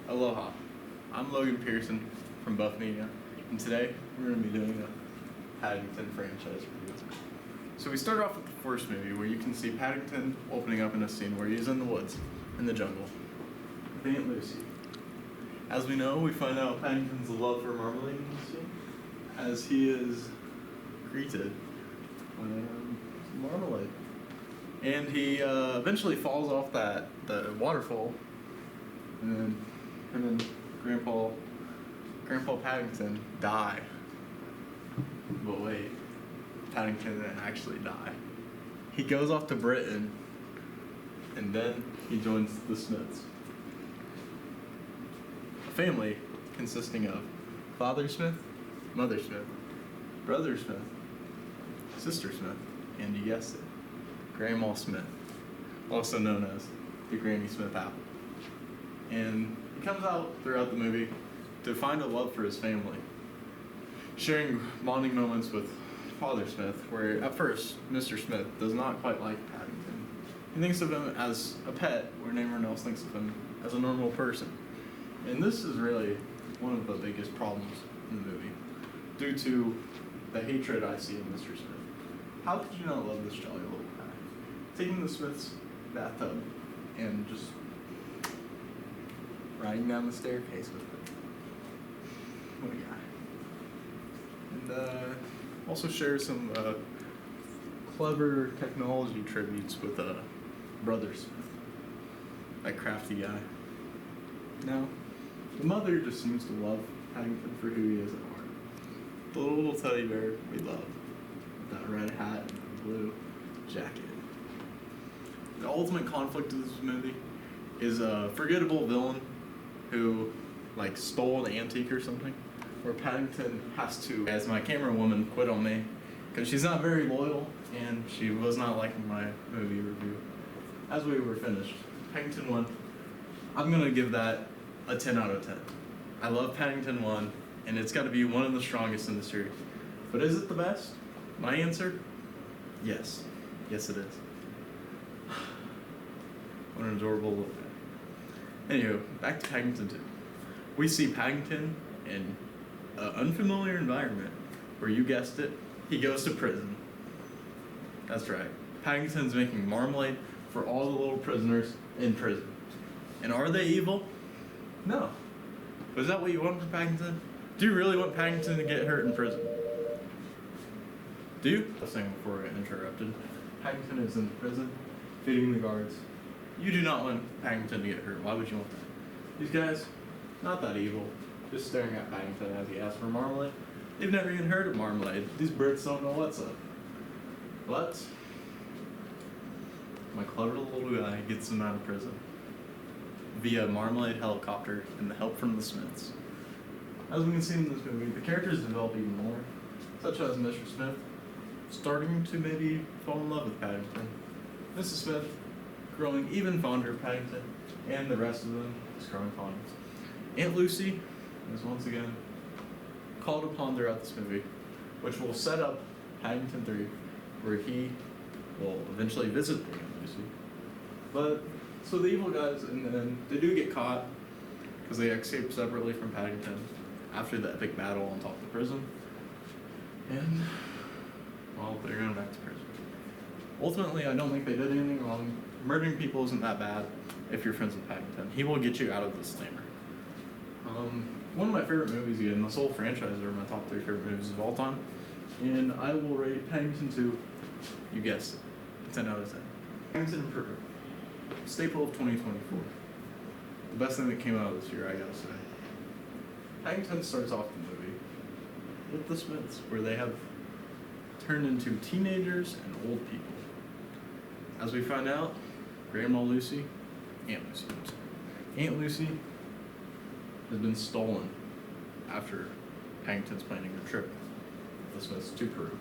Aloha, I'm Logan Pearson from Buff Media, and today we're going to be doing a Paddington franchise review. So we start off with the first movie where you can see Paddington opening up in a scene where he's in the woods, in the jungle, with Aunt Lucy. As we know, we find out Paddington's love for marmalade in this scene, as he is greeted by marmalade. And he eventually falls off the waterfall, and then him and Grandpa Paddington die. But wait, Paddington didn't actually die. He goes off to Britain, and then he joins the Smiths. A family consisting of Father Smith, Mother Smith, Brother Smith, Sister Smith, and you guessed it, Grandma Smith, also known as the Granny Smith apple. And he comes out throughout the movie to find a love for his family, sharing bonding moments with Father Smith, where at first Mr. Smith does not quite like Paddington. He thinks of him as a pet, where everyone else thinks of him as a normal person. And this is really one of the biggest problems in the movie, due to the hatred I see in Mr. Smith. How could you not love this jolly little guy? Taking the Smith's bathtub and just riding down the staircase with him. What a guy. And also share some clever technology tributes with Brother Smith, that crafty guy. Now, the mother just seems to love Paddington for who he is at heart. The little teddy bear we love, with that red hat and that blue jacket. The ultimate conflict of this movie is a forgettable villain who stole an antique or something, where Paddington has to, as my camera woman, quit on me because she's not very loyal and she was not liking my movie review. As we were finished, Paddington 1, I'm gonna give that a 10 out of 10. I love Paddington 1, and it's got to be one of the strongest in the series. But is it the best? My answer? Yes. Yes, it is. What an adorable little guy. Anywho, back to Paddington 2. We see Paddington in an unfamiliar environment where, you guessed it, he goes to prison. That's right. Paddington's making marmalade for all the little prisoners in prison. And are they evil? No. But is that what you want from Paddington? Do you really want Paddington to get hurt in prison? Do you? I was saying before I got interrupted. Paddington is in prison, feeding the guards. You do not want Paddington to get hurt. Why would you want that? These guys, not that evil. Just staring at Paddington as he asks for marmalade. They've never even heard of marmalade. These Brits don't know what's up. But my clever little guy gets them out of prison via marmalade helicopter and the help from the Smiths. As we can see in this movie, the characters develop even more, such as Mr. Smith starting to maybe fall in love with Paddington, Mrs. Smith growing even fonder of Paddington, and the rest of them is growing fond. Aunt Lucy is once again called upon throughout this movie, which will set up Paddington 3, where he will eventually visit Aunt Lucy. But so the evil guys, and then they do get caught because they escape separately from Paddington after the epic battle on top of the prison. And, well, they're going back to prison. Ultimately, I don't think they did anything wrong. Murdering people isn't that bad if you're friends with Paddington. He will get you out of the slammer. One of my favorite movies, again, this whole franchise are my top 3 favorite movies of all time. And I will rate Paddington 2, you guessed it, 10 out of 10. Paddington Pearson. Staple of 2024. The best thing that came out of this year, I gotta say. Paddington starts off the movie with the Smiths, where they have turned into teenagers and old people. As we find out, Aunt Lucy has been stolen after Paddington's planning a trip with the Smiths to Peru.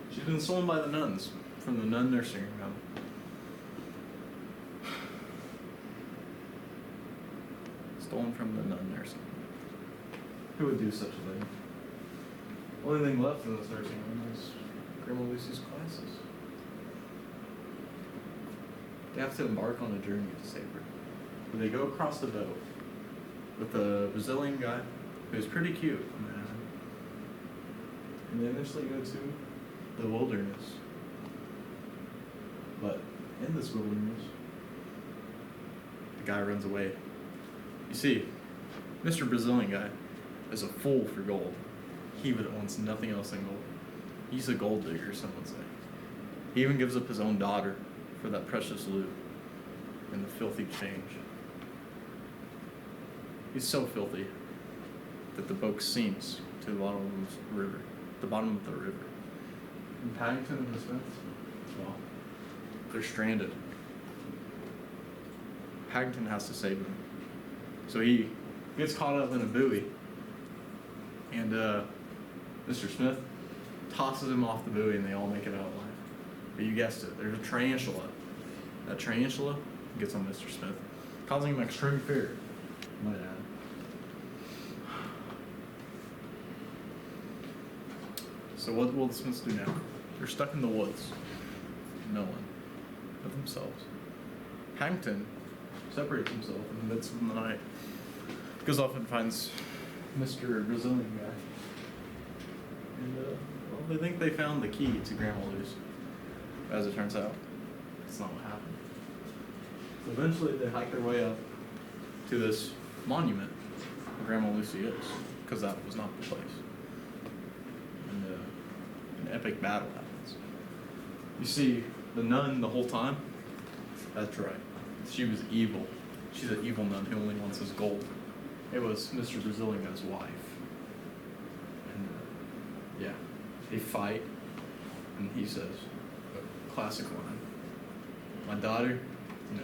She's been stolen by the nuns from the nun nursing home. Stolen from the nun nursing home. Who would do such a thing? Only thing left in this nursing home is Grandma Lucy's classes. They have to embark on a journey to save her. When they go across the boat, with a Brazilian guy who's pretty cute. And they eventually go to the wilderness. But in this wilderness, the guy runs away. You see, Mr. Brazilian guy is a fool for gold. He wants nothing else than gold. He's a gold digger, some would say. He even gives up his own daughter for that precious loot and the filthy change. He's so filthy that the boat sinks to the bottom of the river. The bottom of the river. And Paddington and the Smiths, well, they're stranded. Paddington has to save them. So he gets caught up in a buoy, and Mr. Smith tosses him off the buoy, and they all make it out alive. But you guessed it, there's a tarantula. That tarantula gets on Mr. Smith, causing him extreme fear. I might add. So what will the Smiths do now? They're stuck in the woods. No one but themselves. Paddington separates himself in the midst of the night. Goes off and finds Mr. Brazilian guy. And, well, they think they found the key to Grandma Lucy. As it turns out, that's not what happened. So eventually they hike their way up to this monument where Grandma Lucy is, because that was not the place. And an epic battle happens. You see the nun the whole time? That's right. She was evil. She's an evil nun who only wants his gold. It was Mr. Brazilian guy's wife. And yeah, they fight, and he says, a classic line, "My daughter, no,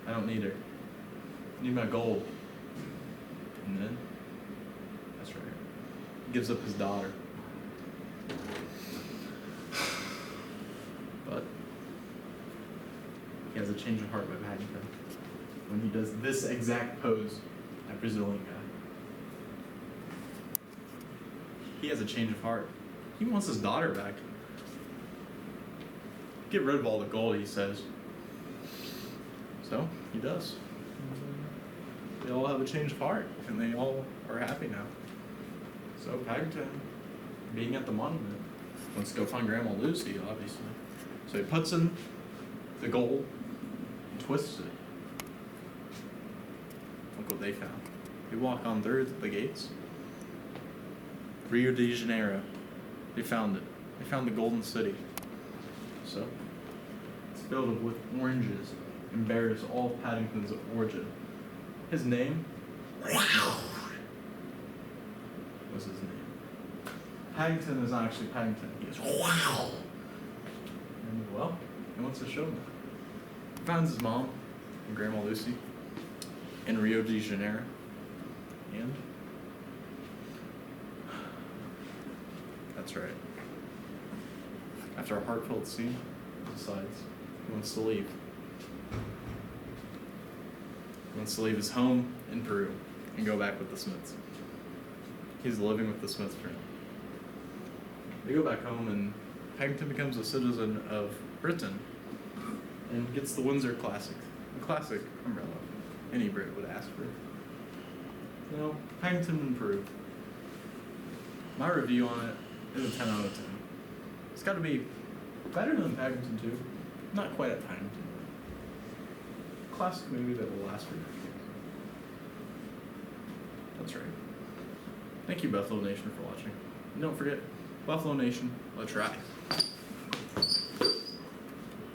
I don't need her. I need my gold." And then, that's right, he gives up his daughter. But he has a change of heart by Paddington when he does this exact pose. That Brazilian guy. He has a change of heart. He wants his daughter back. Get rid of all the gold, he says. So, he does. They all have a change of heart, and they all are happy now. So, Paddington, being at the monument, wants to go find Grandma Lucy, obviously. So he puts in the gold and twists it. Look what they found. They walk on through the gates. Rio de Janeiro. They found it. They found the Golden City. So, it's filled with oranges and bears all of Paddington's origin. His name was his name. Paddington is not actually Paddington. He is wow. And well, he wants to show them. He finds his mom and Grandma Lucy in Rio de Janeiro. And that's right. After a heartfelt scene, he decides he wants to leave. He wants to leave his home in Peru and go back with the Smiths. He's living with the Smiths for now. They go back home, and Paddington becomes a citizen of Britain and gets the Windsor Classic, a classic umbrella any Brit would ask for. You know, Paddington in Peru. My review on it is a 10 out of 10. It's got to be better than Paddington 2. Not quite at Paddington. Classic movie that will last for decades. That's right. Thank you, Buffalo Nation, for watching. And don't forget, Buffalo Nation, let's ride.